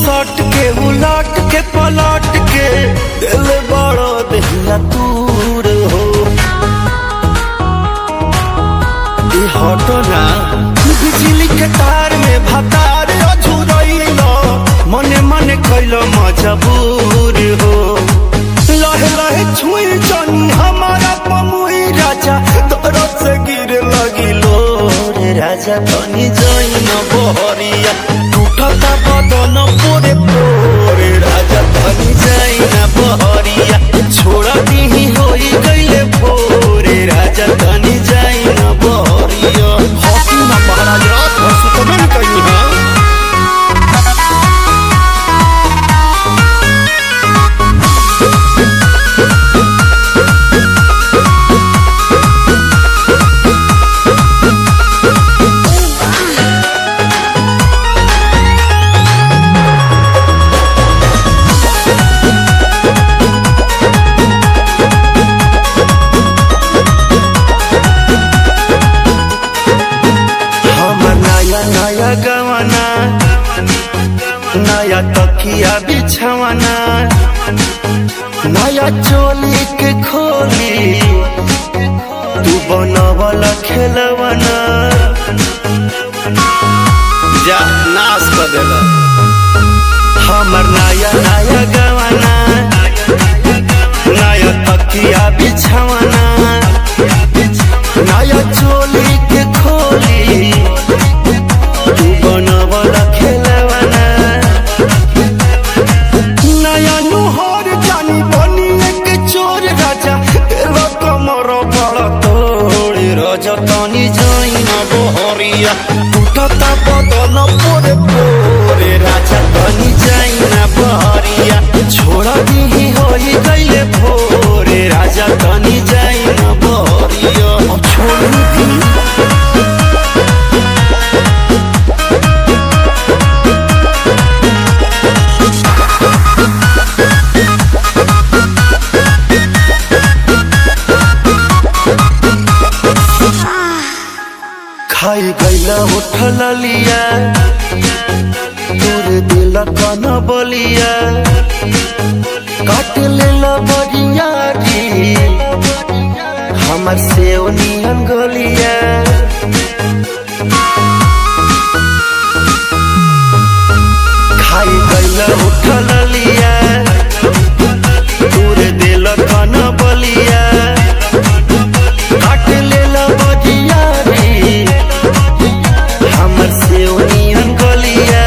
सट के उलट के पलट के दिल बड़ो दहिया दूर हो हटो ना। बिजली के तार में भतार अझुरैलो मने मने कैलो मजबूर हो। लहे लहे छुई जनी हमारा पमुई राजा तोरो से गिर लगिलो रे राजा तनी जाई न बहरिया टूटता बदन पोरे पोरे राजा तनी जाई न बहरिया छोड़ा दीही होई गईले भोरे राजा तनी जाई न बहरिया। हॉकी ना महाराज रात भर सुतबे कहीं है। गवाना नया तकिया बिछवाना नया चोली के खोली तू बनवल खेलवाना जा नाश कर देला हमर नया नया गवाना नया तकिया बिछवाना नया चोली के खोली बनवल खेलवाना नया नुहर जानी बनी एक चोर राजा तेरा कमर बड़ा तोड़े राजा तनी जाई न बहरिया टूटता बदन पोरे पोरे राजा तनी जाई न बहरिया छोड़ा दीही होई गईले भोरे राजा तनी जाई न बहरिया छोड़ दी। खाई गईला उठल लिया तोर दिल कन बलिया काट लेला बरिया री हमर से नियन गलिया खाई गईला उठल लिया तोर दिल कन बलिया काट लेला बरिया हमर से ओनियन गलिया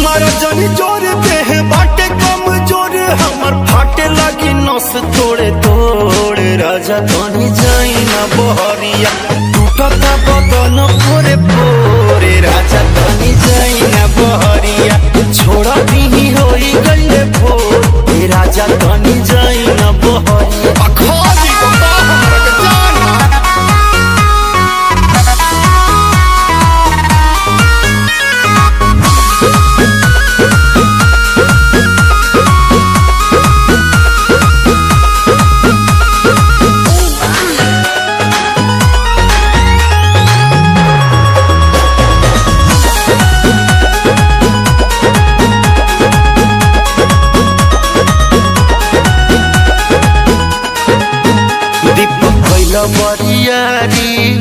मारा जानी जोरे देह बाटे कम जोरे हमर फाटे लगी नस तोड़े तोड़े राजा तनी जाई न बहरिया टूटता बदन पोरे पोरे राजा तनी जाई न बहरिया छोड़ा दीही होई गईले भोरे राजा तनी जाई न बहरिया। अखाजी बता हमरा के जाना बरियारी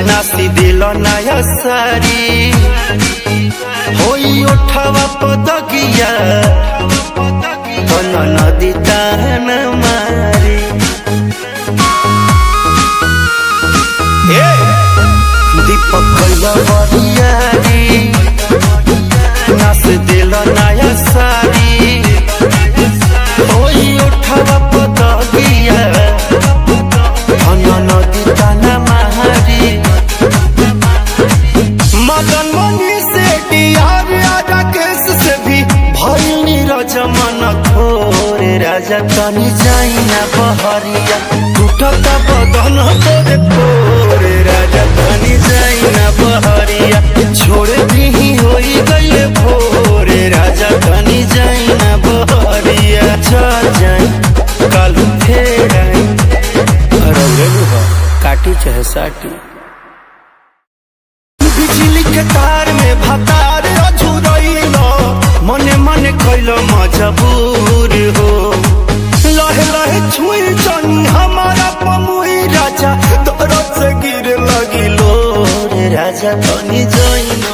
नासी दिल नया सारी होई उठवा पदगिया नदी तान मारी दीपक बरियारी नास दिल नया सारी होई उठवा पदगिया नदी ताना महारी मदन मनी से डियार राकेश से भी भई नीरज मन खोरे राजा तनी जाई न बहरिया टूटता बदन पोरे पोरे राजा तनी जाई न बहरिया छोड़ दीही होई गईले भोरे राजा तनी जाई न बहरिया चल जाई कालू फेर आई काटी चाहे साटी बिजली के तार में भतार अझुरैल मने मने कैल मजबूर हो लहे लहे छुई जनी हमारा पमुई राजा तोरो से गिर लगिलो रे राजा तनी जइन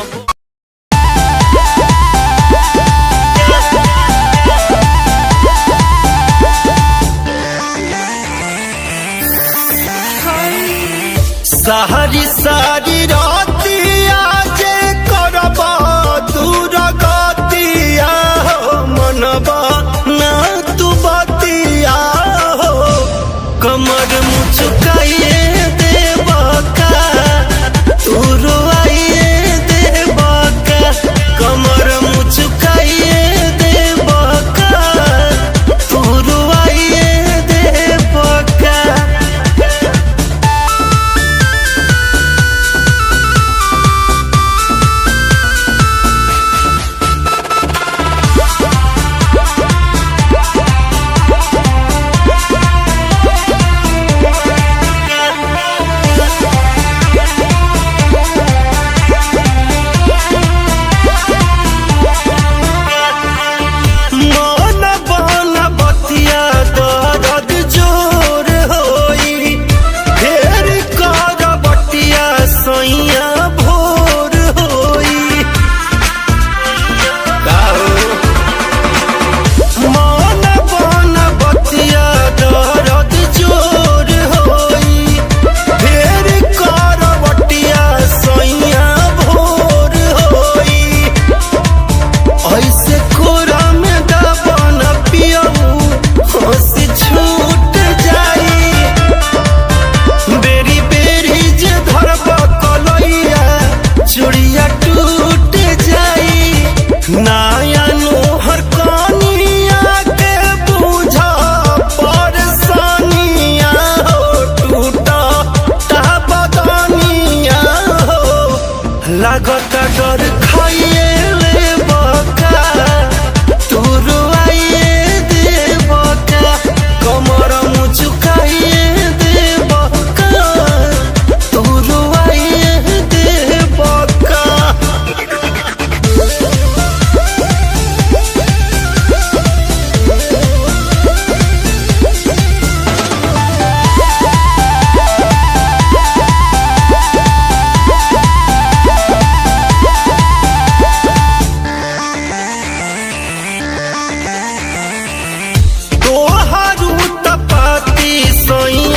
सारी सारी रातिया जे करब दूर गतिया हो मनबा ना तू बतिया हो कमर मुचुकाइए देबा का तू रोइए देबा का कमर मुचुकाइए देबा का तू रोइए देबा का लागत डर खाइए ले बका तू रोइए दे बका कमर मुचुकाइए दे बका तू रोइए दे बका सोई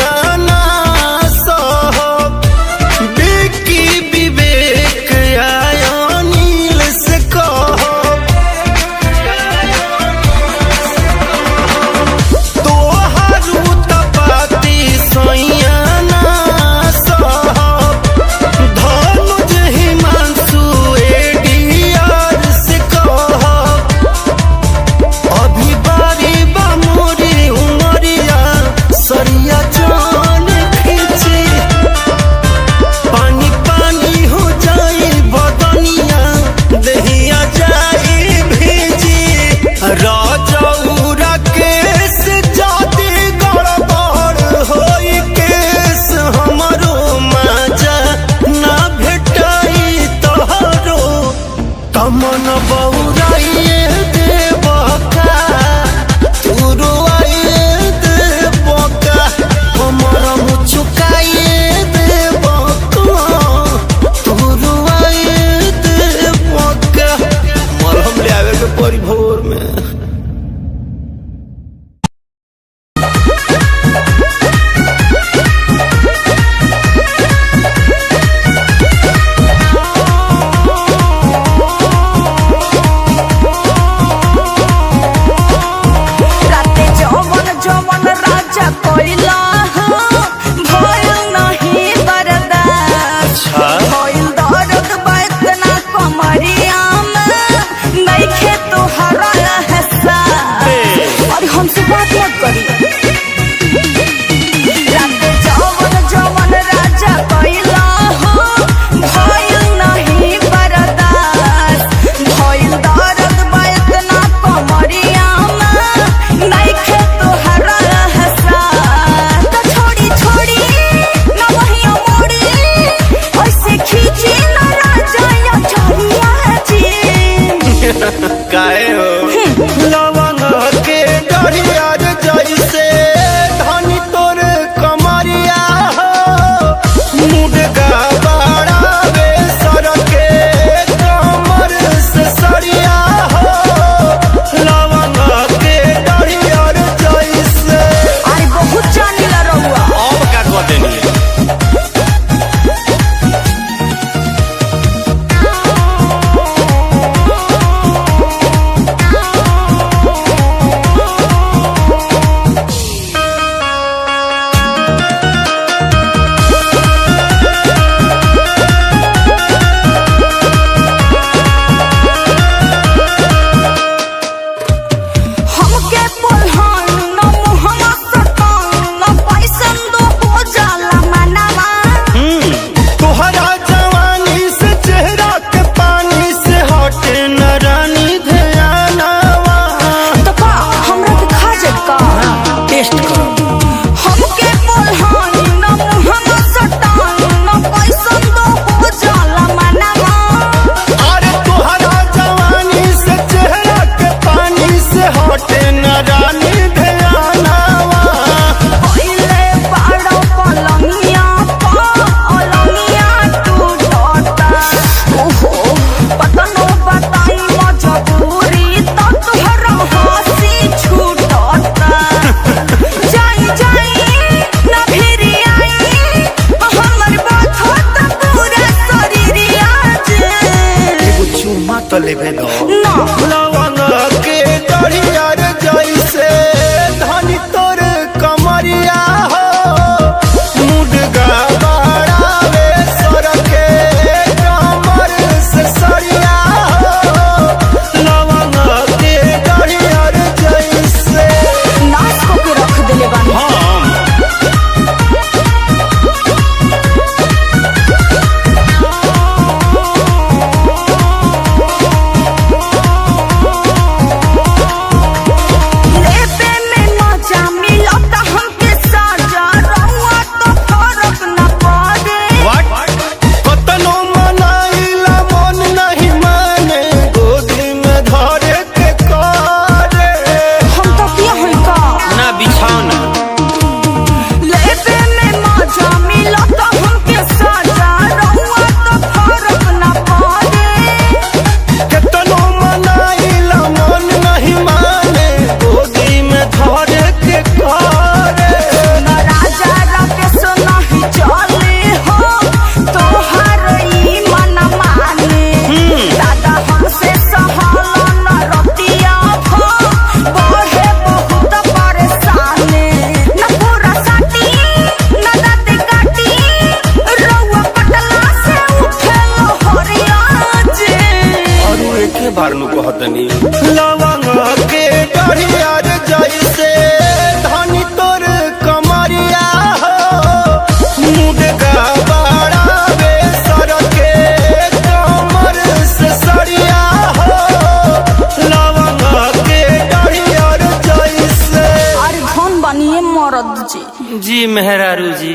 जी मेहरारू जी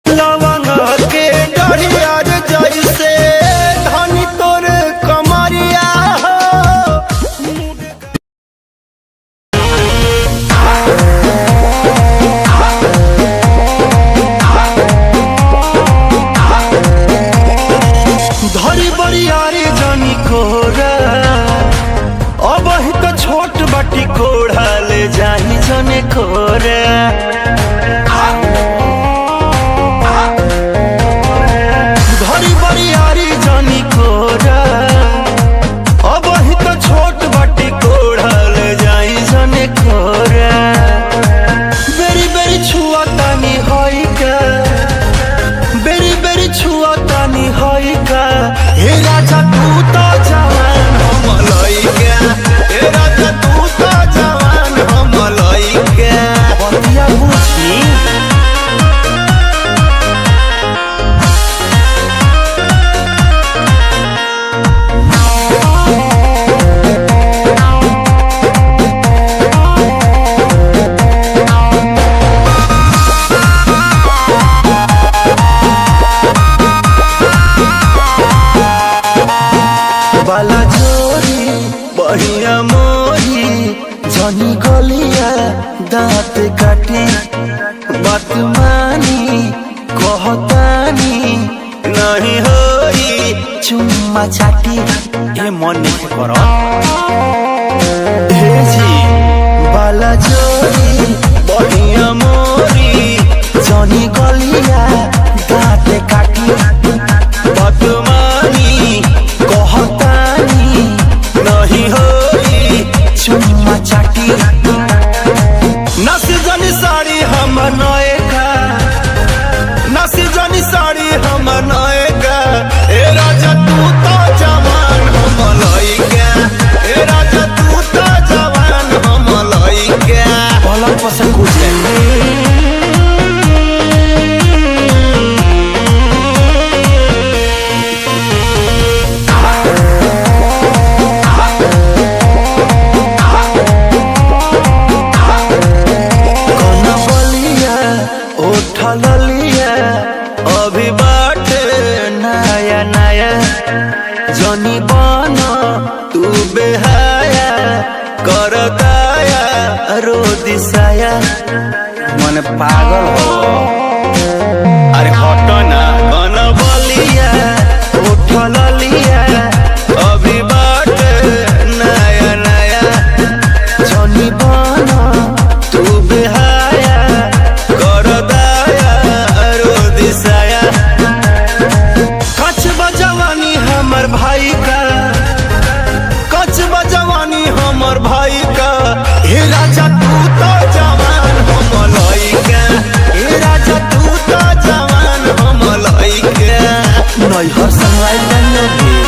लवंग के डरिया जैसे धनी तोर कमरिया धरी बरियारी जानी कोरा अब ही तो छोट बाटी कोढ़ा ले जानी जने कोरा धरी बरियारी जानी कोरा अब ही तो छोट बाटी कोढ़ा ले जाई जने कोरा बेरी बेरी छुआ तानी होई का बेरी बेरी छुआ तानी होई का हे राजा तू तो जवान हम लइका हे राजा तू तो जवान हम लइका बतिया बुझी बाला जोरी बढ़िया मोरी जनी गलिया दांत काटी बात मानी कहतानी नहीं होई चुम्मा चाटी ये मन नहीं करो हे जी बाला जोरी बढ़िया मोरी जनी गलिया दांत काटी बात मानी कहतानी नहीं होई चुम्मा चाटी नसी जनी साड़ी हम नएगा नसी जनी साड़ी हम नएगा ए राजा तू तो जवान हम लइका ए राजा तू तो जवान हम लइका पलंग पर से कूद ललिया अभी बाटे नया नया जनी बना तू बेहाया कर दाया रो दिसाया मन पागल हो अरे हटो ना कन बलिया उठ ललिया अभी बाटे नया नया जनी बना तू बेहाया कर जवानी हमर भाई का कच बजवानी हमर भाई का हे राजा तू तो जवान हम लइका हे राजा तू तो जवान हम लइका नैहर संगवाइल जानियो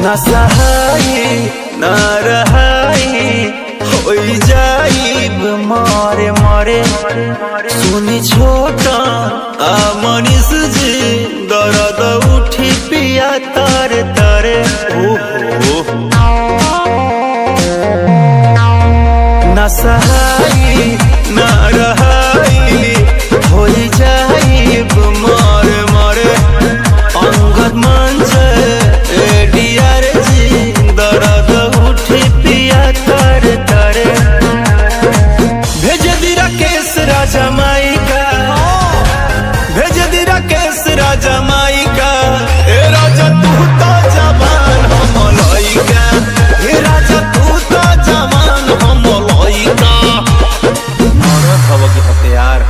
न सहाई न रहाई होई जाइब मारे मारे सुनी छोटा आ मनीष जी दर्द उठी पिया तारे तारे न सहाई न रहाई होई जाइब मारे मारे अंगद मंच डियर जी दर्द उठी पिया तारे तारे भेज दी राकेश राजा माई का भेज दी राकेश राजा माई का ए राजा तू तो जवान हम लइका ए राजा तू तो जवान हम लइका मरद हव के हथियार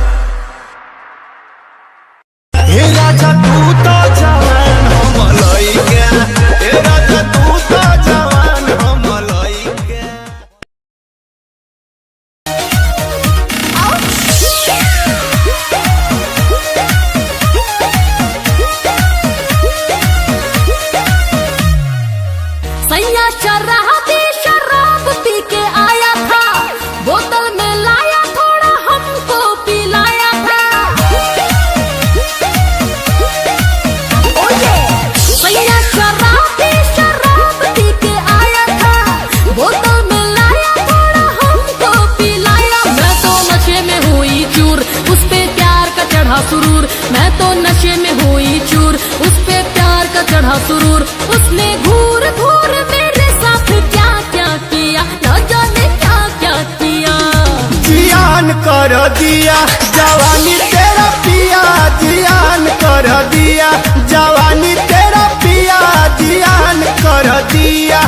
कर दिया जवानी तेरा पिया जियान कर दिया जवानी तेरा पिया जियान कर दिया।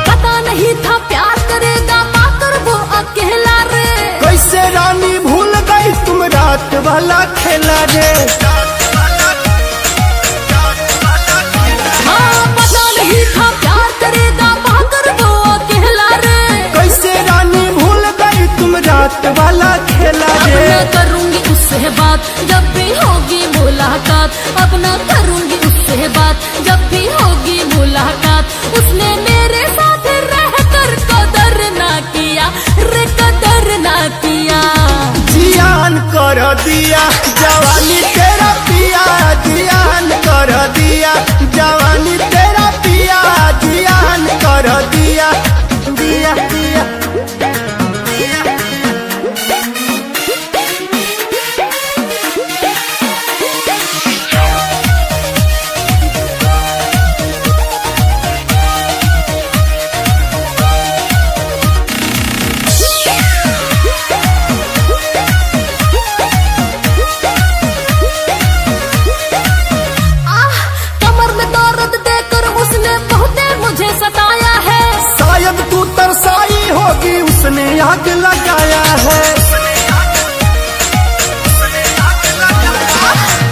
पता नहीं था प्यार करेगा पाकर वो अकेला रे। कैसे रानी भूल गई तुम रात वाला खेला रे। हाँ पता नहीं था प्यार करेगा पाकर वो अकेला रे। कैसे रानी भूल गई तुम रात वाला खेला अब रे। मैं करूंगी उससे बात जब भी होगी मुलाकात। अब मैं करूंगी उससे बात जब भी होगी मुलाकात। उसने मेरे साथ रहकर कदर ना किया रे कदर ना किया। जियान कर दिया जवानी तेरा पिया जियान कर दिया जवानी तेरा पिया जियान कर दिया दिया दिया। आह कमर में दर्द देकर उसने बहुते मुझे सताया है। शायद तू तरसाई होगी उसने आग लगाया है।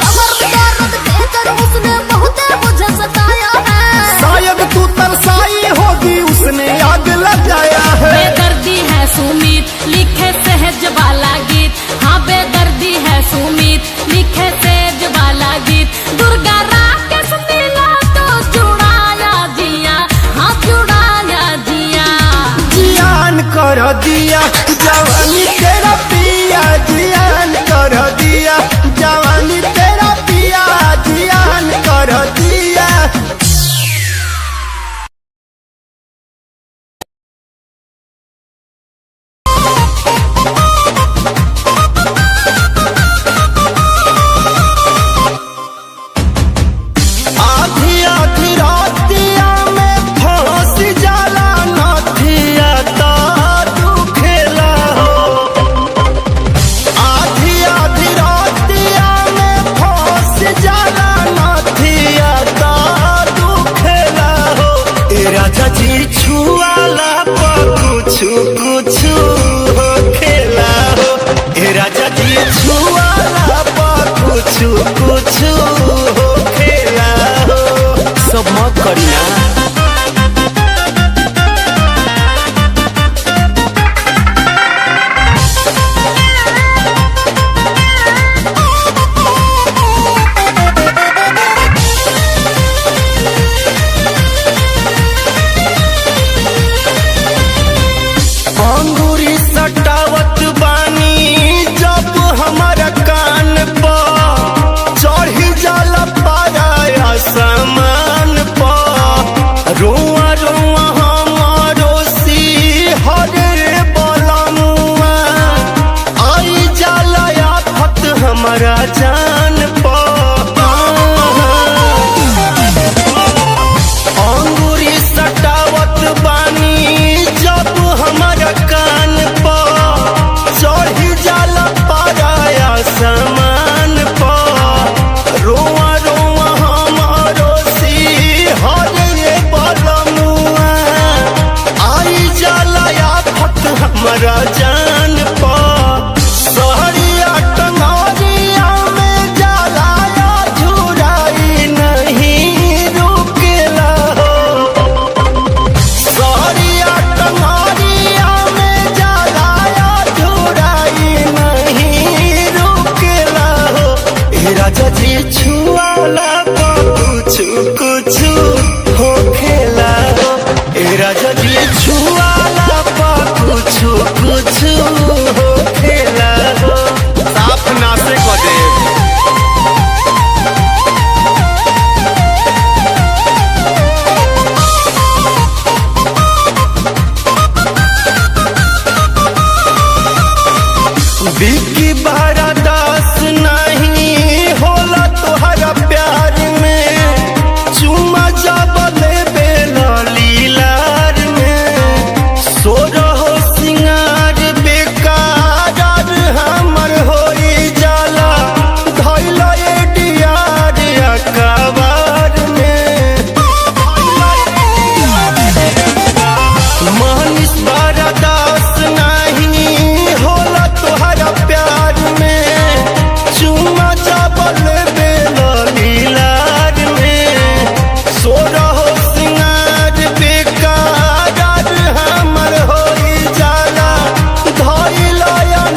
कमर में दर्द देकर उसने बहुते मुझे सताया है। शायद तू तरसाई होगी उसने आग लगाया है। बेदर्दी है सुमित लिखे सहज वाला गीत। हाँ बेदर्दी है सुमित लिखे सहज वाला गीत। दुर्गा राकेश मिला तो जुड़ाया जिया। हाँ जुड़ाया जिया। जियान कर दिया जवानी तेरा पिया जियान कर दिया जवानी तेरा पिया जियान कर दिया। आधी आधी रातिया में फंस जाला नथिया ता तू खेला हो। आधी आधी रातिया में फंस जाला नथिया ता तू खेला हो। ए राजा जी छुआला पर कुछु कुछु हो खेला हो। ए राजा जी छुआला पर कुछु कुछु हो खेला हो। सब मत करी ना। अंगूरी सटावत बानी जब हमारा कान पर चढ़ी जाला पाया सामान पर। रोआ रोआ हमारो सिहरे बलमुआ आई जाला आफत हमारा जान पर। अंगूरी सटावत बानी जब हमारा कान पर चढ़ी जाला पाया सामान पर। रोआ रोआ हमारो सिहरे बलमुआ आई जाला आफत हमारा जान पर। सहरिया टंगरिया में जाला झुराई नहीं रुकेला हो। सहरिया टंगरिया में जाला झुराई नहीं रुकेला हो। ए राजा जी छुआला पर कुछु कुछु हो खेला हो। ए राजा जी छुआला पर कुछु कुछु हो खेला हो। साफ नासे को दे। बिकी बारादास नहीं होला तोहरा प्यार में, चुमा जब लेबे लीलार में, सो रहो सिंगार बेकार हमर होई जाला, धैल डियार अकबार में। मनीष बारादास नहीं होला तोहरा प्यार में, चुमा चावल लीलार में, सो रहो सिंगार बेकार हमर होई जाला, धैल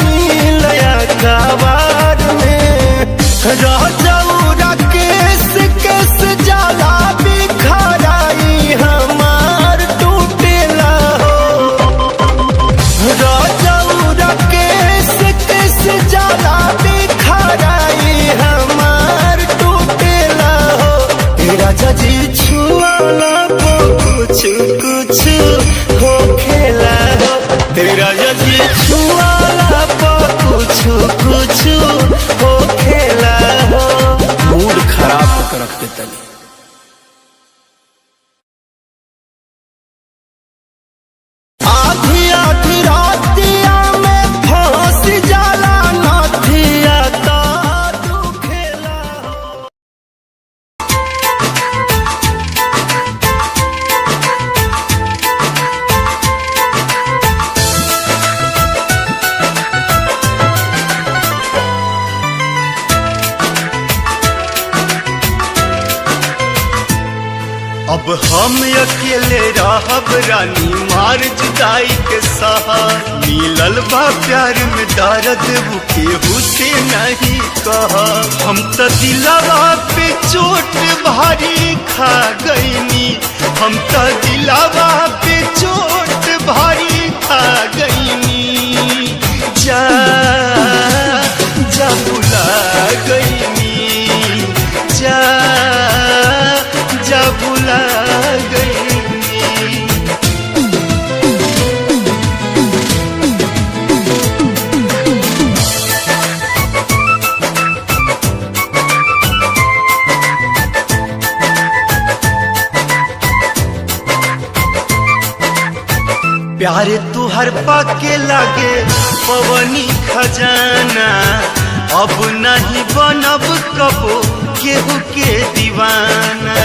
नील अकबार में। रह जाऊरा केस केस जाला बिखराई हमार टूटेला हो, राजा केस केस जाला बिखराई हमार टूटेला हो। राजा जी छुआला कुछ कुछ हो खेला हो, राजा जी छुआला कुछ कुछ हो खेला हो। मूड खराब कर रख देता नहीं। आधी आधी रातिया में फांस जाला नथिया ता दुखेला हो। अब हम अकेले रहब रानी मार जुदाई के सहा, मिलल बा प्यार में दर्द वो केहू से नहीं कहा। हम तो दिलवा पे चोट भारी खा गईनी, हम तो दिलवा पे चोट भारी खा गईनी, जा जा बुला गईनी, जा जा बुला गईनी। प्यारे तुहर पाके लागे पवनी खजाना, अब नहीं बनब कबो केहू के दीवाना।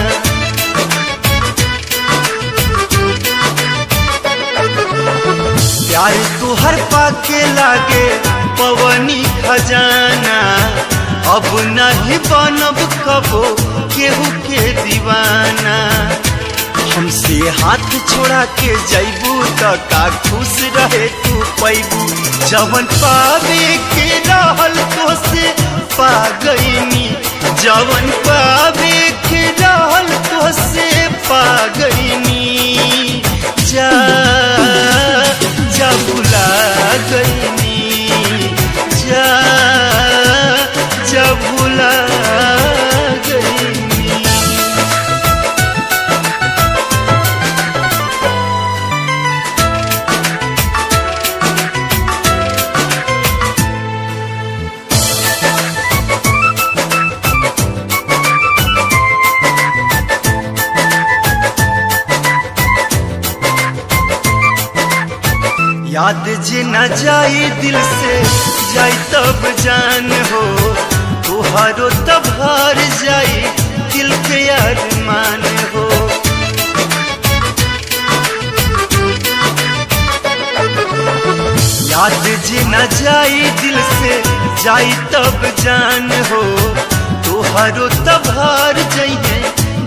प्यार तुहर पाके लागे पवनी खजाना, अब नहीं बनब कबो केहू के दीवाना। हमसे हाथ छोड़ा के जैबू त का खुश रहे तू पैबू, जवन पावे के रहल तो से पा गईनी, जवन पावे के रहल तो से पा गईनी, जा जा बुला गईनी, जा जा बुला गईनी। याद जे न जाई दिल से जाई तब जान हो, तुहारो तब हार जाई दिल के अरमान हो। याद जे न जाई दिल से जाई तब जान हो, तुहारो तब हार जाइए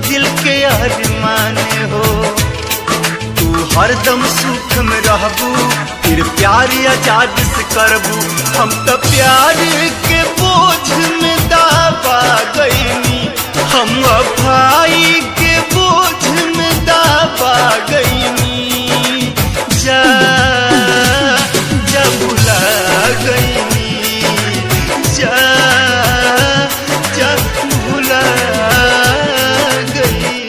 दिल के अरमान हो। हरदम सुख में रहबू फिर प्यार आजाद से करबू, हम तो प्यार के बोझ में दाबा गईनी, हम भाई के बोझ में दाबा गईनी, जा जा बुला गईनी, जा जा बुला गईनी।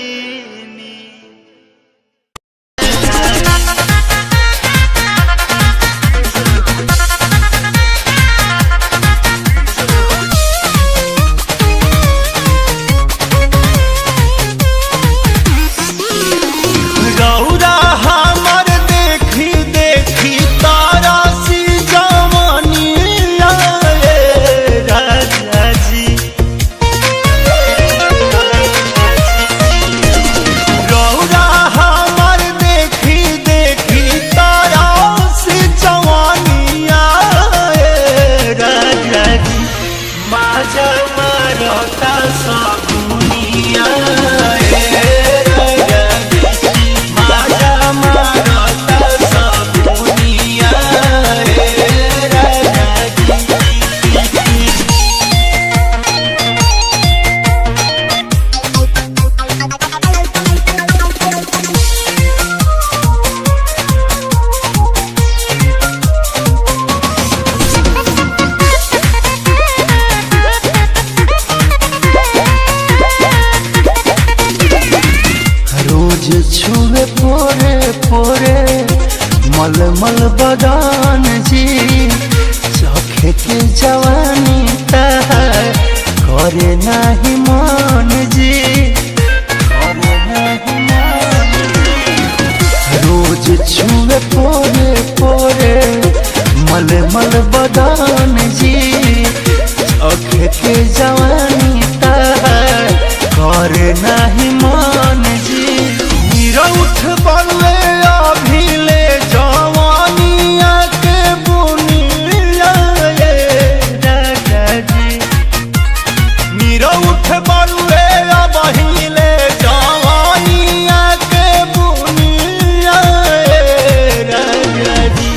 बदान जी चोखे के जवानी तहार करे नाही मान जी करे नाही मान रोज छुए पोरे पोरे मल मल बदान जी चोखे के जवानी तहार करे नाही मान जी मीरा उठ बलवे अभिले जवानिया के बुनिया राजा जी मीरा उठ बलवे अभिले जवानिया के बुनिया राजा जी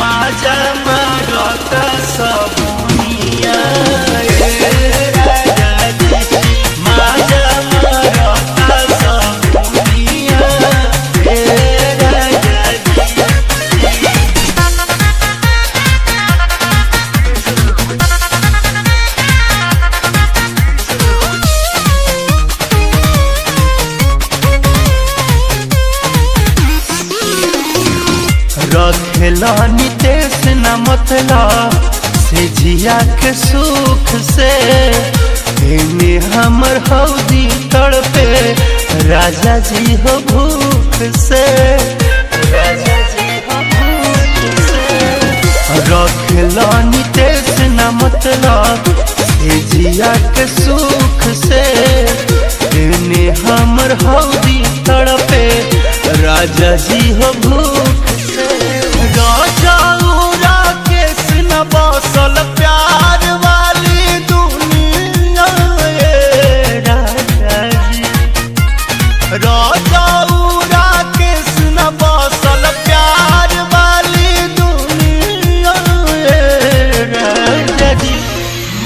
माजा मारता सबुनिया राजा जी माजा मारता सबुनिया राजा जी। रखेला नितेश न मतला से जिया के सुख से एने हमर हौदी तड़पे राजा जी हो भूख से राजा जी हो भूख से रखेला नितेश न मतला से जिया के सुख से एने हमर हौदी तड़पे राजा जी हो भूख राजा केस न बसल प्यार वाली दुनिया राजा जी राजा केस न बसल प्यार वाली दुनिया राजा जी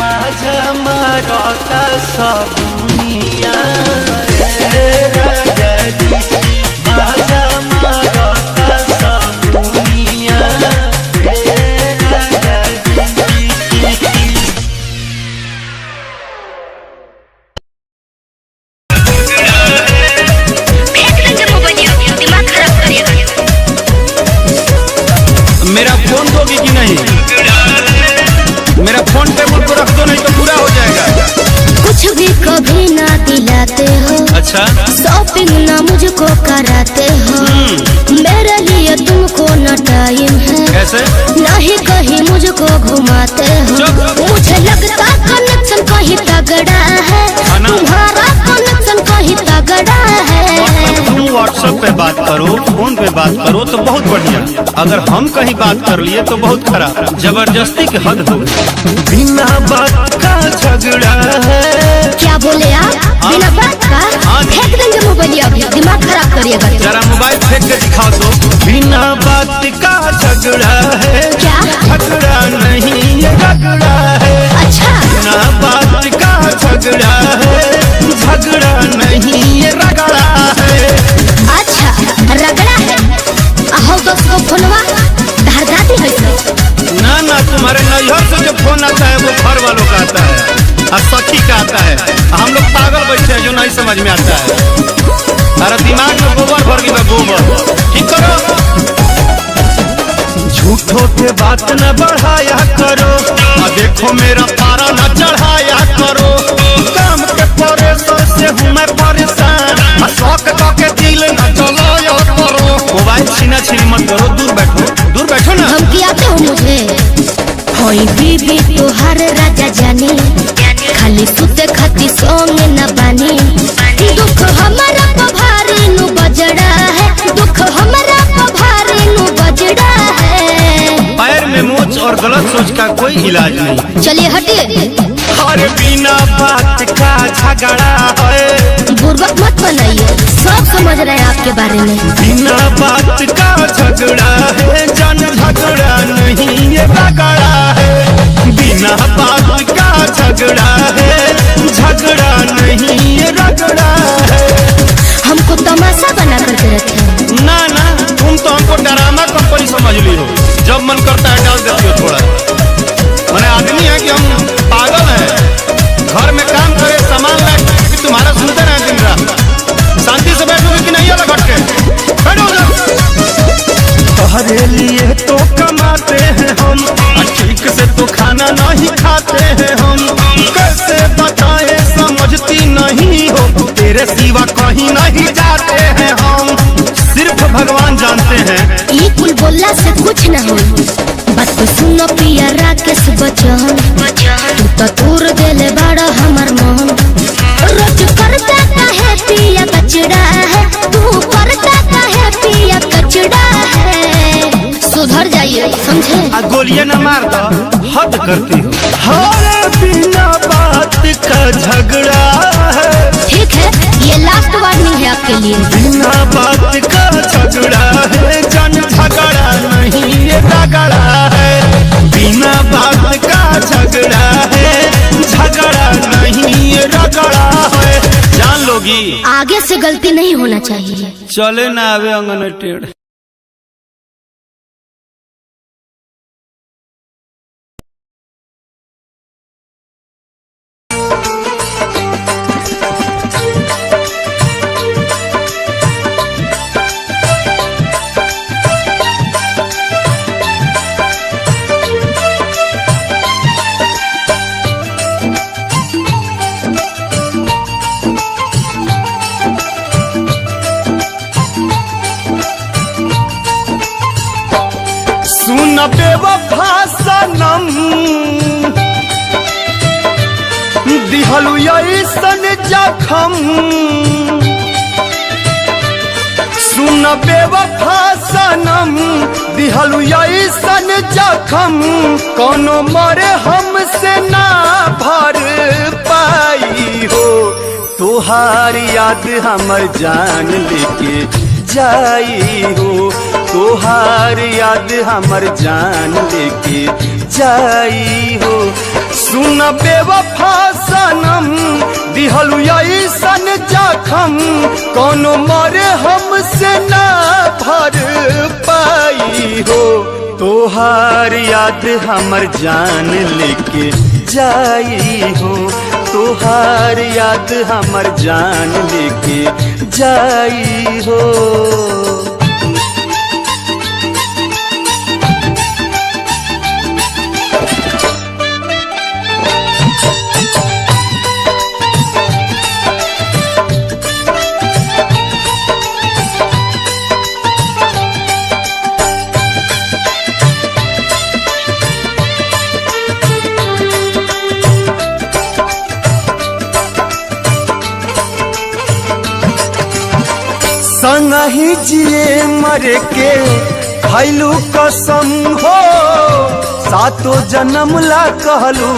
माझा मरता सब दुनिया राजा जी माझा मरता सब दुनिया राजा जी। मेरा फोन दोगी कि नहीं? मेरा फोन टेबल को रख दो नहीं तो पूरा हो जाएगा। कुछ भी कभी ना दिलाते हो, अच्छा शॉपिंग ना मुझको कराते हो, मेरे लिए तुमको न टाइम है, कैसे? नहीं कहीं मुझको घुमाते हो। मुझे लगता कनेक्शन कहीं तगड़ा है, तुम्हारा कनेक्शन कहीं तगड़ा है। तुम व्हाट्सएप पे बात करो, फोन पे बात करो तो बहुत बढ़िया। अगर हम कहीं बात कर लिए तो बहुत खराब, जबरदस्ती की हद हो। बिना बात का झगड़ा है। क्या बोले आप? बिना बात का फेंक देंगे मोबाइल, अभी दिमाग खराब करिएगा। जरा मोबाइल फेंक के दिखाओ तो। बिना बात का झगड़ा है। क्या? झगड़ा नहीं ये रगड़ा है। अच्छा बिना बात का झगड़ा है, झगड़ा नहीं ये रगड़ा है। अच्छा रगड़ा है। आओ दोस्तों फोनवा धार दादी है सो। ना ना, तुम्हारे नैहर से जो फोन आता है वो घर वालों का आता है और सखी का आता है। हम लोग पागल बैठे हैं जो नहीं समझ में आता है। अरे दिमाग में गोबर भर गई, गोबर ठीक करो। झूठो के बात न बढ़ाया करो, देखो मेरा पारा न चढ़ाया करो। काम के प्रेशर से हूँ मैं परेशान, शौक के दिल न जलाया करो। मोबाइल छीना छीनी मत करो, दूर बैठो ना। हम की आते हो मुझे होई बीबी तोहर राजा जानी, खाली सुते खाती सोंग न बानी। दुख हमारा पभारी नु बजड़ा है, दुख हमारा पभारी नु बजड़ा है। पैर में मोच और गलत सोच का कोई इलाज नहीं। चलिए हटिए। हर बिना बात का झगड़ा है। बुर्बक मत बनाइए, सब समझ रहे हैं आपके बारे में। बिना बात का झगड़ा है, जन झगड़ा नहीं ये रगड़ा है। बिना बात का झगड़ा है, झगड़ा नहीं ये रगड़ा है। हमको तमाशा बना करके रखे हैं। ना ना, तुम तो हमको डरामा कंपनी समझ ली हो। जब मन करता है डाल देती हो थोड़ा। मैंने आदमी है कि हम पागल हैं। घर में काम करे, सामान लाए कि तुम्हारा सुनते रहे दिन रात। शांति से बैठोगे कि नहीं अलग हट के बैठो। तुम्हारे लिए तो सिवा कहीं नहीं जाते हैं हम, सिर्फ भगवान जानते हैं। ई कुल बोलला से कुछ न हो, बात तो सुनो पिया राकेश बचन, तू तो तूर देले बड़ा हमर मन। रोज करता काहे पिया कचड़ा है, तू करता काहे पिया कचड़ा है, सुधर जाइए समझे। आ गोलियां न मार दो, हद करती हो। हर बिना बात का झगड़ा है। ठीक है, ये लास्ट वार्निंग है आपके लिए। बिना बात का झगड़ा है, जन झगड़ा नहीं ये झगड़ा है। बिना बात का झगड़ा है, झगड़ा नहीं ये रगड़ा है। जान लोगी आगे से गलती नहीं होना चाहिए। चले ना आवे अंगन टेढ़। सुन बेवफा सनम, दिहलु ऐसन जखम। सुन बेवफा सनम, दिहलु ऐसन जखम। कोनो मरे हमसे ना भर पाई हो, तोहार याद हमर जान लेके जाई हो। तोहार याद हमर जान लेके जाई हो। सुन बेवफा सनम, दिहलु ऐसन जखम। कोनो मरे हमसे ना भर पाई हो, तोहार याद हमर जान लेके जाई हो। तोहार याद हमर जान लेके जाई हो। संगही जिए मरे के खैलू कसम हो, सातो जन्म ला कहलू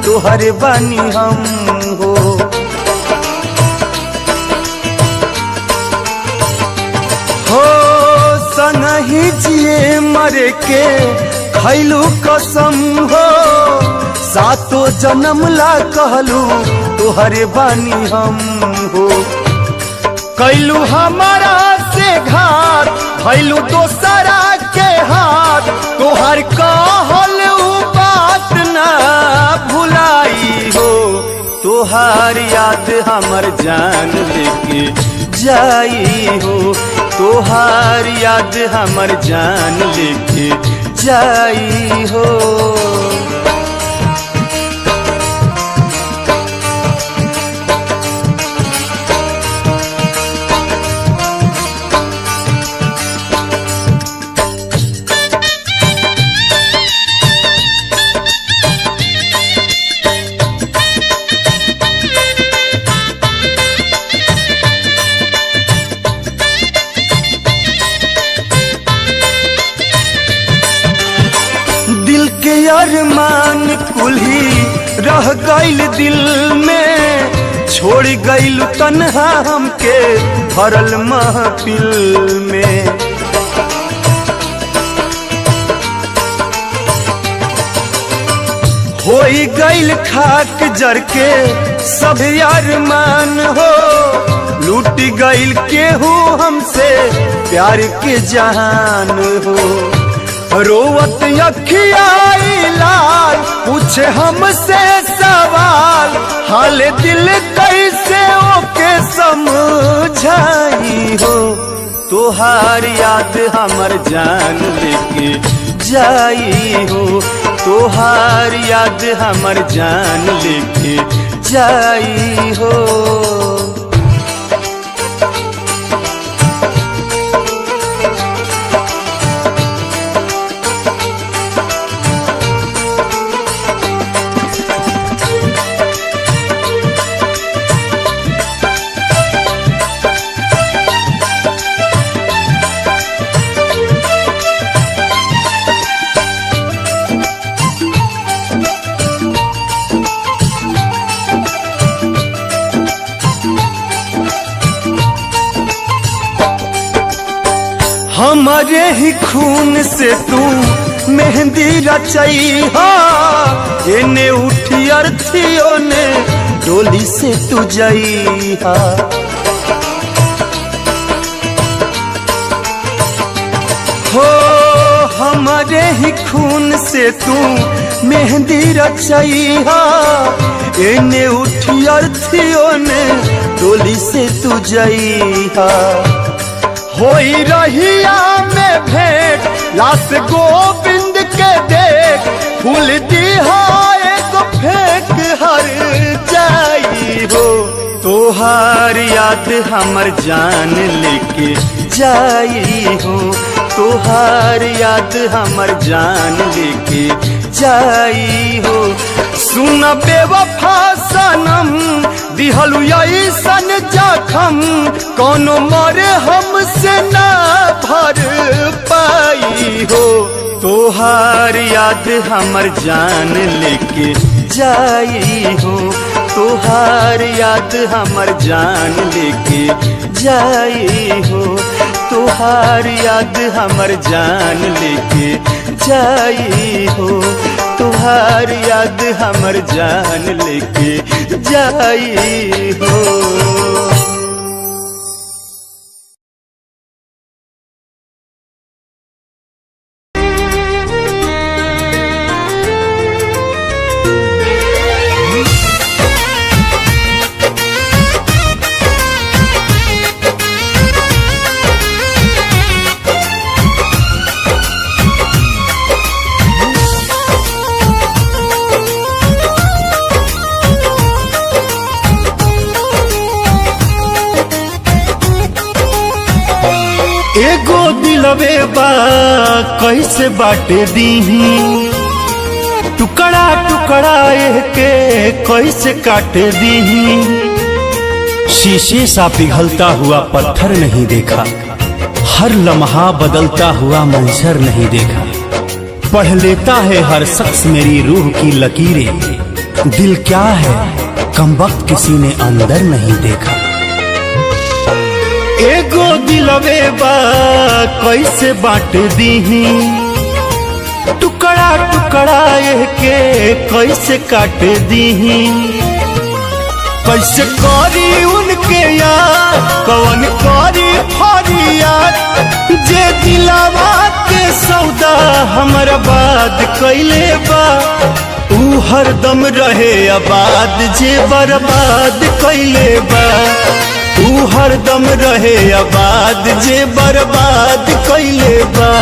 तोहरे बानी हम हो। हो संगही जिए मरे के खैलू कसम हो, सातो जन्म ला कहलू तोहरे बानी हम हो। कैलू हमारा से घात, भैलू दोसरा के हाथ। तोहर कहल बात ना भुलाई हो, तोहार याद हमर जान लेके जाई हो। तोहार याद हमर जान लेके जाई हो। अरमान कुल्ही रह गइल दिल में, छोड़ गइल तन्हा हमके भरल महफिल में। होई गइल खाक जर के सब अरमान हो, लूट गइल केहू हमसे प्यार के जहान हो। रोवत अखियाई लाल पूछे हमसे सवाल, हाल दिल कैसे ओके समझाई हो। तोहार याद हमर जान लेके जाई हो, तोहार याद हमर जान लेके जाई हो। हमारे ही खून से तू मेहंदी रचैहा, एने उठी अर्थियों ने डोली से तू जइहा। हो हमारे ही खून से तू मेहंदी रचैहा, एने उठी अर्थियों ने डोली से तू जइहा। होई रहिया में भेंट लाश गोविंद के देख, फूल दिहा एक फेंक हर जाई हो। तोहार याद हमर जान लेके जाई हो, तोहार याद हमर जान लेके जाई हो। सुन बेवफा सनम दिहलु ऐसन जखम, कोनो मरे हमसे ना भर पाई हो। तोहार याद हमर जान लेके जाई हो, तोहार याद हमर जान लेके जाई हो। तोहार याद हमर जान लेके जाई हो, तोहार याद हमर जान लेके जाई हो। एगो दिलवे बा कैसे बाटे दीही, टुकड़ा टुकड़ा के कैसे काटे दीही। शीशे सा पिघलता हुआ पत्थर नहीं देखा, हर लम्हा बदलता हुआ मंजर नहीं देखा। पढ़ लेता है हर शख्स मेरी रूह की लकीरें, दिल क्या है कमबख्त किसी ने अंदर नहीं देखा। एगो दिलवे बा कैसे बांट दीही, टुकड़ा टुकड़ा के कैसे काट दीही। कैसे करी उनके यार कौन करी फरियाद, जे दिलावा के सौदा हमर बात कैले बा। ऊ हरदम रहे आबाद जे बर्बाद कैले बा, ऊ हरदम रहे आबाद जे बर्बाद कैले बा।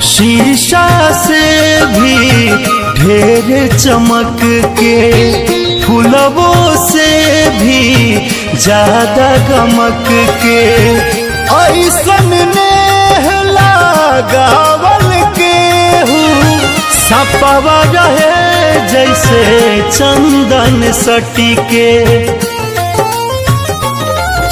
शीशा से भी ढेर चमक के, फूलों से भी ज्यादा गमक के। ऐसन नेह लगावल के हूँ सपवा रहे जैसे चंदन सटी के।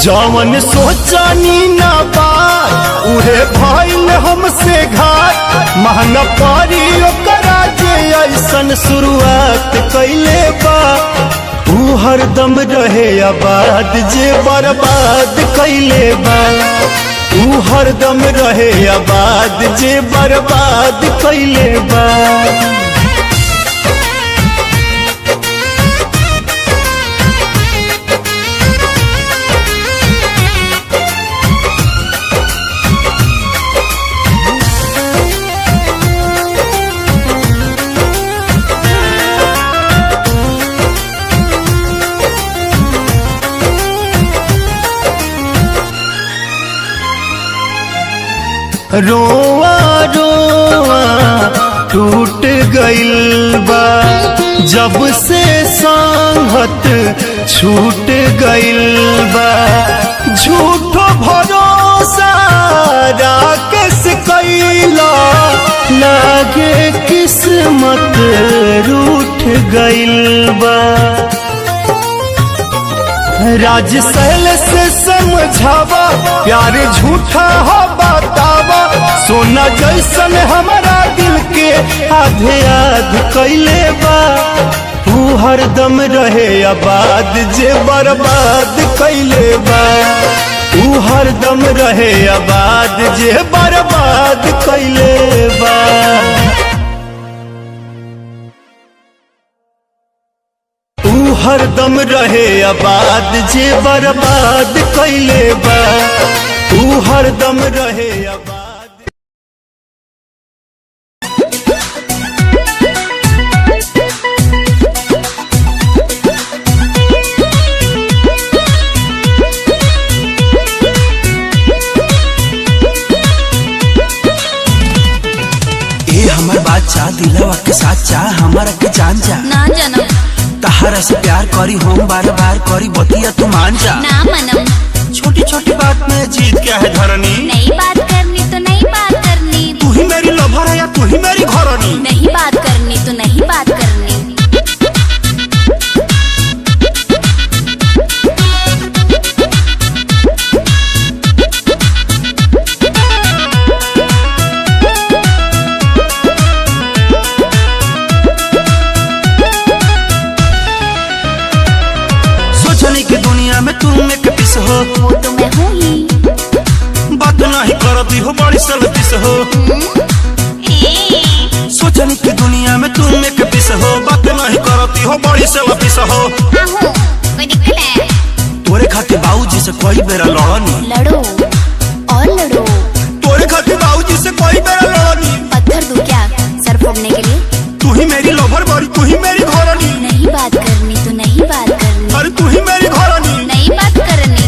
जवन सोचनी ना बात उहे भइल हमसे घाट, महंगा पड़ी ओकरा जे ऐसन शुरुआत कैले बा। ऊ हरदम रहे आबाद जे बर्बाद कैले बा, ऊ हरदम रहे आबाद जे बर्बाद कैले बा। रोआ रोआ टूट गइल बा, जब से संगत छूट गइल बा। झूठो भरोसा राकेश कैला, लागे किस्मत रूठ गइल बा। राज सहल से समझावा प्यार झूठा हो बतावा। सोना जैसन हमारा दिल के आधे आध कैले बा। तू हरदम रहे आबाद जे बर्बाद कैले बा। तू हरदम रहे आबाद जे बर्बाद कैले बा। तू हरदम रहे आबाद जे बर्बाद कैले बा। तू हरदम रहे आबाद। हमर बादशाह दिलवा के साचा हमारा के जान जा ना जनम तहरा से प्यार करी हम बार बार करी बतिया तू मान जा ना मनम। छोटी छोटी बात में जीत क्या है धरनी। नहीं बात करनी तो नहीं बात करनी। तू ही मेरी लवर है या तू ही मेरी घरनी। नहीं बात करनी तो नहीं बात करनी। हो वो तो मैं हूँ ही। बात नहीं करती हो बड़ी सलतीस हो। सोचने की दुनिया में तुम एक पीस हो। बात नहीं करती हो बड़ी सलतीस हो। कोई दिक्कत है? तोरे खातिर बाबूजी से कोई बेरा लड़नी। लड़ो और लड़ो। तोरे खातिर बाबूजी से कोई बेरा लड़नी। पत्थर दूं क्या सर फोड़ने के लिए? तू ही मेरी लवर बड़ी तू ही मेरी घरनी। नहीं बात करनी तो नहीं बात करनी। अरे तू ही मेरी घरनी। नहीं बात करनी।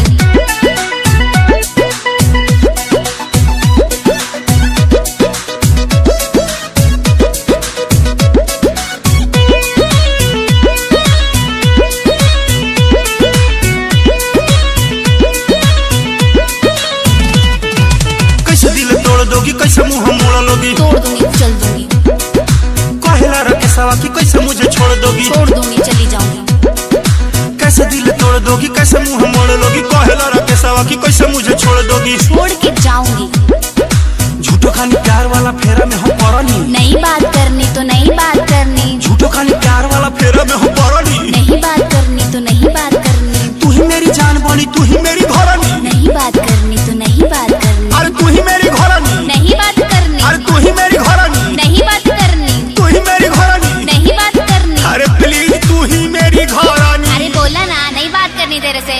कैसे दिल तोड़ दोगी कैसे मुंह मोड़ लोगी। तोड़ दूंगी चल दूंगी। कहला रखे सवा की कैसे मुझे छोड़ दोगी। छोड़ दूंगी चली जाऊंगी। कैसे दिल तोड़ दोगी कैसे मुंह मोड़ लोगी। कहला रखे सवा की कैसे मुझे छोड़ दोगी। छोड़ के जाऊंगी। झूठो खाली प्यार वाला फेरा में हम पड़नी। नहीं बात करनी तो नहीं बात करनी। झूठो खाली प्यार वाला फेरा में हम पड़नी। नहीं बात करनी तो नहीं बात करनी। तू ही मेरी जान बनी तू ही मेरी घरनी। नहीं बात करनी तो नहीं बात करनी। अरे तू ही मेरी घरनी। नहीं बात करनी। अरे तू ही मेरी घरनी। नहीं बात करनी। तू ही मेरी घरनी। नहीं बात करनी। अरे प्लीज तू ही मेरी घरनी। अरे बोला ना नहीं बात करनी तेरे से।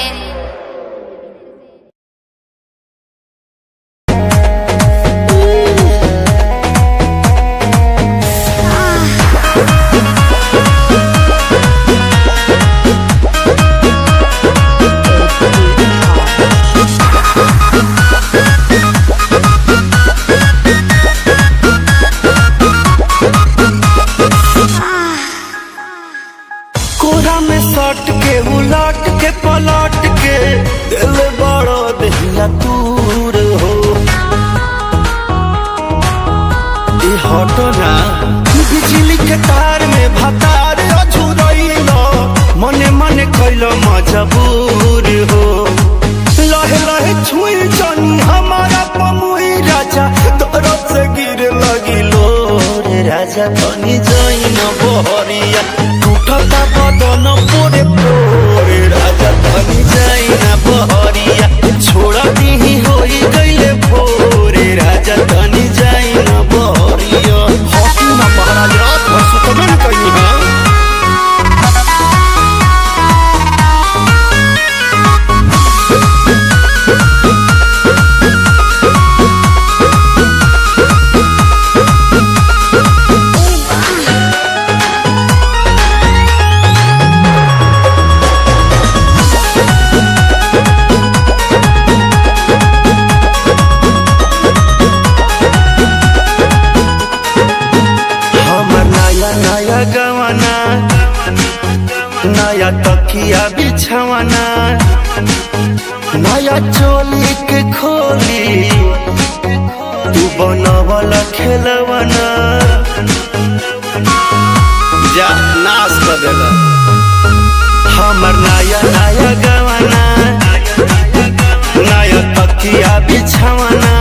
कोरा में सट के उलट के पलट के दिल बड़ो दहिया दूर हो। ई हटना बिजली के तार में भतार अझुरइलो मने मने कैलो मजबूर हो। लहे लहे छुई जनी हमारा पमुई राजा तरफ से गिर लगिलो रे राजा तनी जइन बहरिया टूटता बदन पोरे पोरे राजा तनी जाइना बहरिया छोड़ा दी होई गइले भोरे राजा तनी जाइना बहरिया। हॉकी ना महाराज रात भर सुतबे न कहीं है। गवाना नया तकिया बिछवाना नया चोली के खोली तू बनवला खेलवना जा नाश कर देला हमर नया नया गवाना नया तकिया बिछावना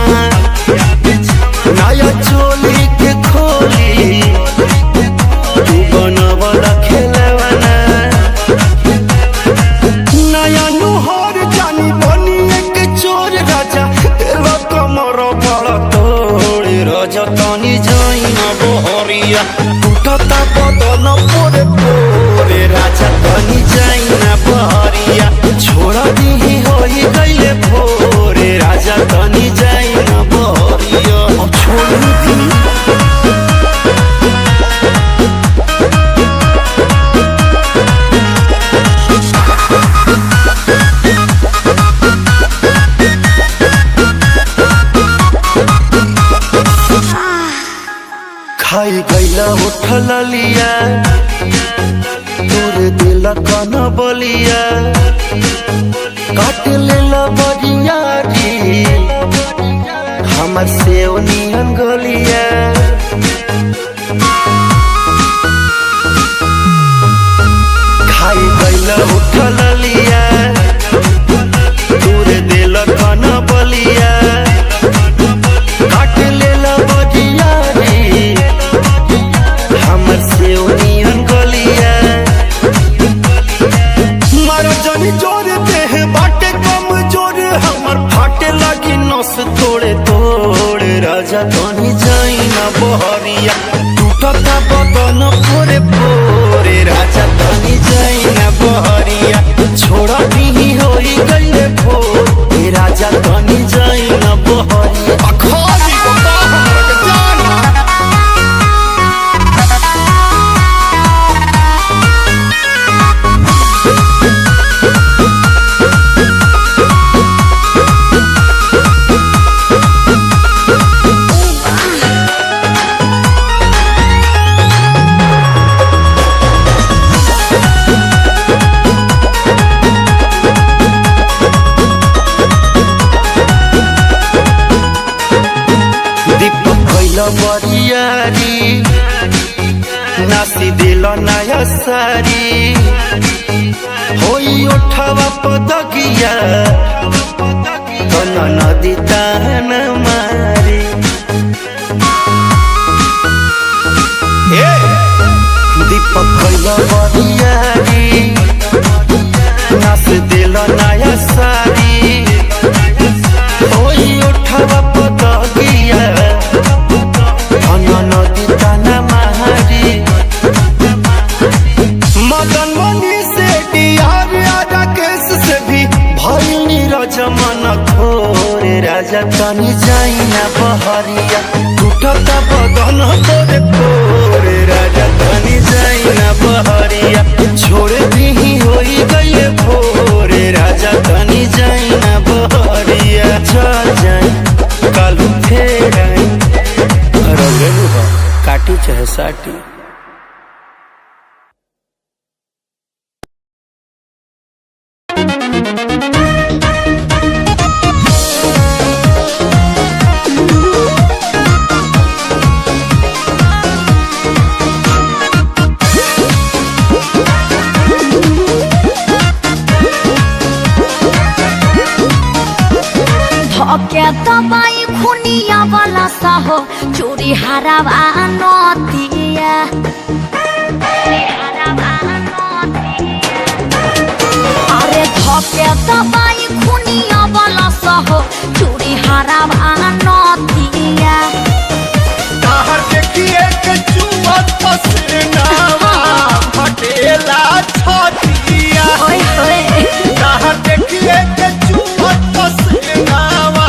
नया चोली के खोली तू बनवला खेलवना नया नुहर जानी बनी एक चोर राजा तेरा कमर बड़ा तोड़े राजा तानी जाई ना बहरिया टूटता बदन पोरे पोरे राजा तानी जाई ना बहरिया छोड़ा दी होई गईले भोरे राजा तानी जाई ना बहरिया छोड़ दी खाई गईला उठल लिया तोर दिल कन बलिया काट लेला बरियारी हमर सेव नियन गलिया खाई गईला उठल लिया तोर दिल कन बलिया काट लेला बरियारी हमर से उनियन गलिया मारा जानी जोर देह बाटे कम जोर हमर फाटे लगी नस तोड़े तोड़े राजा तनी जाई ना बहरिया टूटता बदन पोरे पोरे राजा तनी जाई ना बहरिया छोड़ा दी होई गईले भोरे राजा तनी जाई ना बहरिया अखाली बता हमरा के जान बरियारी नासी दिल नया सारी होई उठवा पदगिया कन नदी तान मारी दीपक कैला बरियारी नास दिल नया सारी होई उठवा पदगिया नदी ताना महारी मदन मनी से डियार राजा केस से भी भई नीरज मन खोरे राजा तनी जाई ना बहरिया टूटता बदन तोरे पोरे राजा तनी जाई ना बहरिया छोड़ दी होई गईले भोरे राजा तनी जाई ना बहरिया चल जाई कालू फेर आई काटी चाहे साटी धके दबाई खुनिया वाला साहो चोरी हरावा नतिया अरे धके दबाई खुनिया वाला साहो चोरी हरावा नतिया ताहर देखिए के चुमत पसनावा फटेला छतिया ओए होए ताहर देखिए के चुमत पसनावा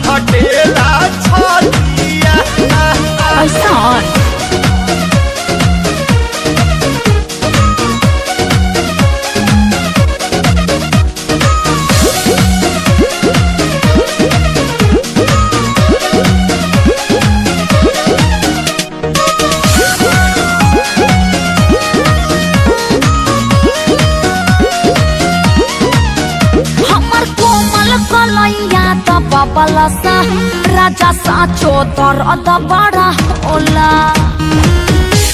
फटेला छतिया ऐसा पपला सा राजा साचो दर्द बड़ा होला।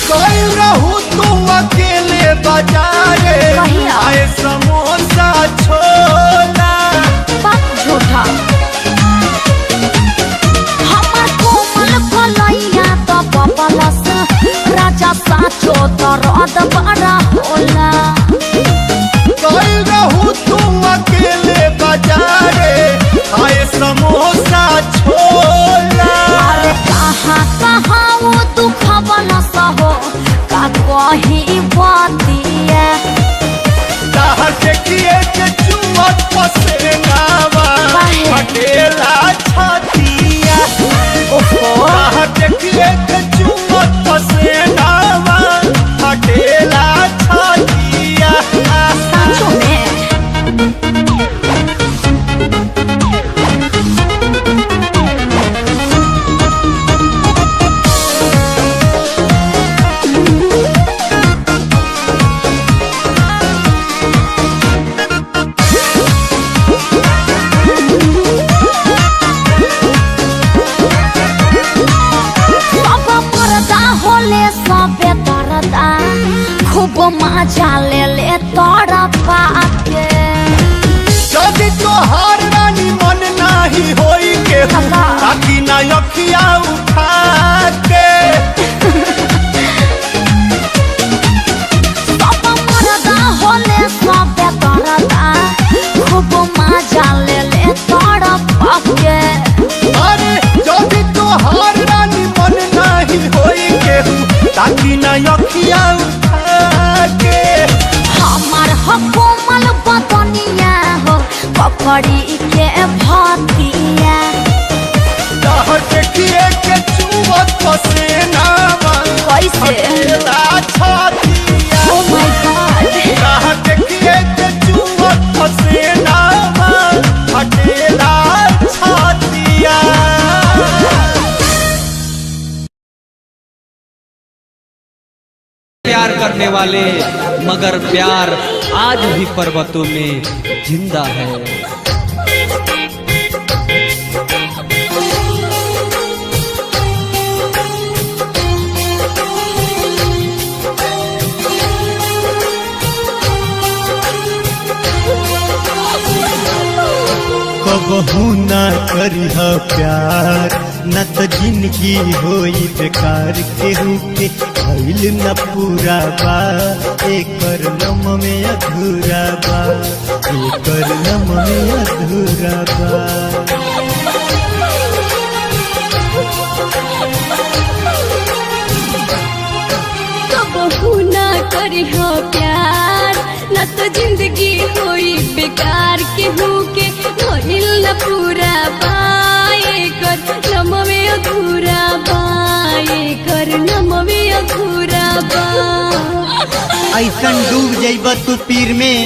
कोई रहू तू अकेले बाजारे कहिया? आए समोसा छोला। बात झूठा हमार कोमल कलैया तो पपला सा राजा साचो दर्द बड़ा होला। कोई रहू तू अकेले बाजारे आए समोसा छोला। अरे कहाँ कहाँ वो दुख बना सहो का कही बातिया। ताहर देखिए के चुमत पसेनावा काहे? फटेला छातिया। ताहर देखिए के चुमत पसेनावा फटेला छातिया। साचो में होले सबे दरदा खूब मजा ले ले तोरा पाके। यदि तोहार रानी मन नाही होई के कका। ताकि ना अखिया उठा के। सब मरदा होले सबे दरदा खूब मजा ले ले तोरा पाके। अरे यदि तोहार रानी मन नाही होई के ताकि ना अखिया उठा के। हमार हो कोमल बदनिया हो पकड़ी के भातिया। ताहर देखिए के चुमत पसेनावा कैसे? फटेला छातिया। Oh my God! ताहर देखिए के चुमत पसेनावा फटेला छातिया। प्यार करने वाले मगर प्यार आज भी पर्वतों में जिंदा है। कबहू ना करिह प्यार न तो जिंदगी होई बेकार। केहू के भइल न पूरा बा एकर नम में अधूरा बा। एकर नम में अधूरा बा। कबहू ना करिह प्यार न तो जिंदगी होई बेकार। केहू के भइल न पूरा बाए कर नम में अधूरा बाए कर नम में अधूरा बा। ऐसन डूब जइब तू पीर में,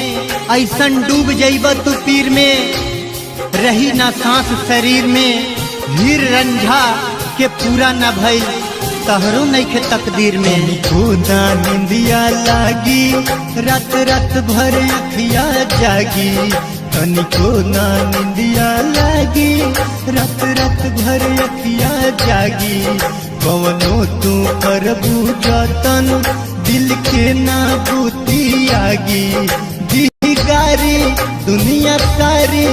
ऐसन डूब जइब तू पीर में, रही ना सांस शरीर में। हीर रंझा के पूरा न भइल तहरो नइखे तकदीर में। खुदा निंदिया लागी रात रात भर अखिया जागी। तनिको ना निंदिया लागी रात रात भर अखिया जागी। कवनो तू करबू जतन दिल के ना बूती आगी। दिहगारी दुनिया सारी,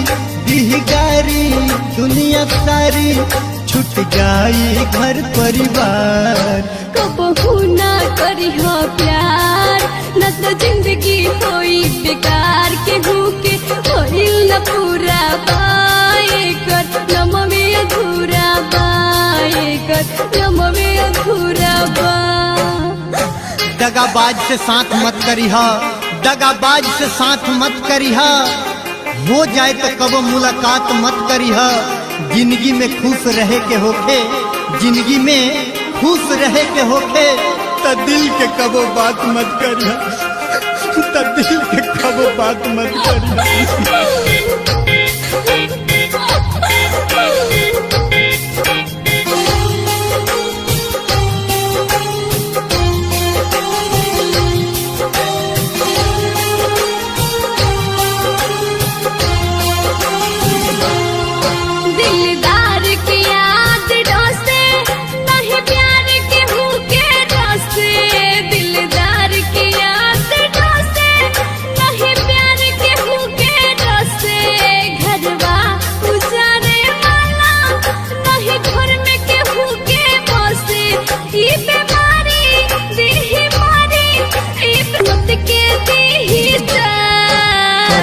दिहगारी दुनिया सारी, छूट जाई घर परिवार। कबहू ना करिह प्यार न तो जिंदगी होई बेकार। केहू के भइल न पूरा बाए कर नम में अधूरा बाए कर नम में अधूरा बा। दगाबाज से साथ मत करिह, दगाबाज से साथ मत करिह। हो जाए तो कबो मुलाकात मत करिह। जिंदगी में खुश रहे के होखे, जिंदगी में खुश रहे के होखे त दिल के कबो बात मत करिह, त दिल के कबो बात मत करिह। दिल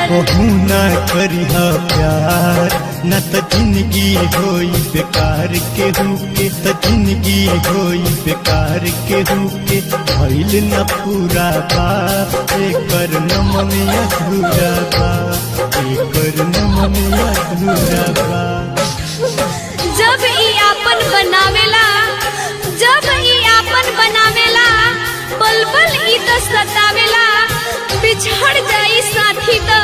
कबहू न करिह प्यार न त जिंदगी होई बेकार केहू के, त जिंदगी होई बेकार केहू के। भइल न पूरा बा एकर नम में अधूरा बा, एकर नम में अधूरा बा। जब ई आपन बनावेला, जब ई आपन बनावेला, पल पल ई त सतावेला। बिछड़ जाई साथी त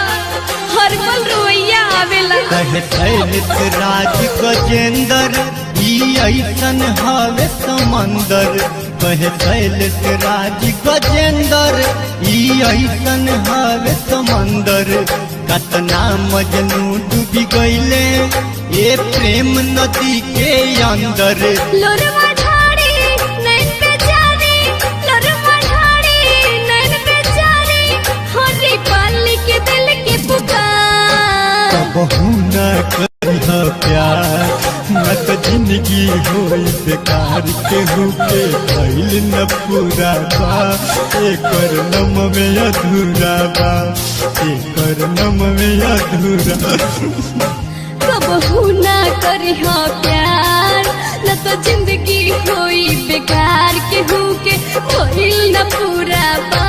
हर पल रोइया आवेला। कहे शैलित राज गजेंद्र ई ऐसन हवे समंदर, कहे शैलित राज गजेंद्र ई ऐसन हवे समंदर। कतना मजनू डूबी गईले ये प्रेम नदी के अंदर। लोरवा ढाड़ी नैन बेचारी, लोरवा ढाड़ी नैन बेचारी, होली पाली के दिल के पुकार। कबहू न करिह प्यार न त जिंदगी होई बेकार केहू के। भइल न पूरा बा एकर नम में अधूरा बा, एकर नम में अधूरा। कबहू ना करिह प्यार न तो जिंदगी होई बेकार केहू के। भइल न पूरा बा